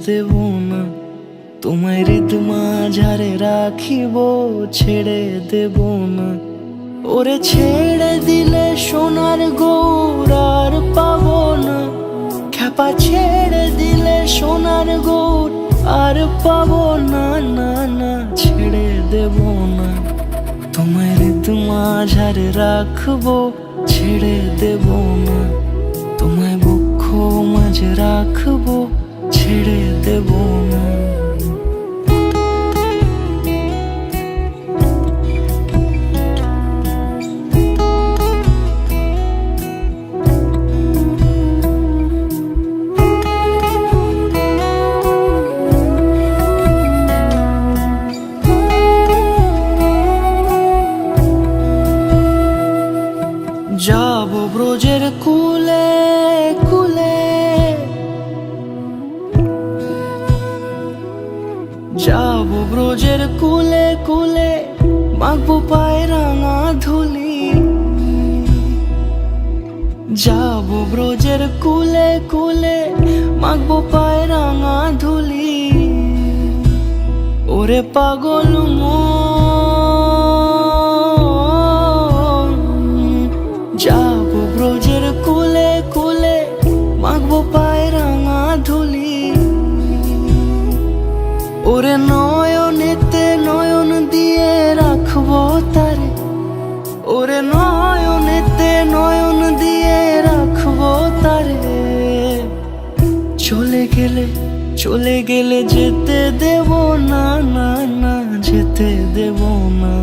দেব না। তোমায় হৃদ মাঝারে রাখিব, ছেড়ে দেব না। ওরে ছেড়ে দিলে সোনার গৌর আর পাবো না। খ্যাপা ছেড়ে দিলে সোনার গৌর আর পাবো না, না না ছেড়ে দেব না। তোমায় হৃদ মাঝারে রাখবো, ছেড়ে দেব না। তোমায় বক্ষ মাঝে রাখবো, ছেড়ে দেব না। যাব ব্রজের কুলে কুলে, যাব ব্রজের কুলে কুলে, মাখবো পায়ে রাঙা ধুলি। যাব ব্রজের কুলে কুলে, মাখবো পায়ে রাঙা ধুলি। ওরে পাগল যাব ব্রজের কুলে কুলে, মাখবো পায়ে রাঙা ধুলি। ওরে নয়নেতে নয়ন দিয়ে রাখবো তারে, ওরে নয়নেতে নয়ন দিয়ে রাখবো তারে। চলে গেলে যেতে দেব না, না না যেতে দেব না।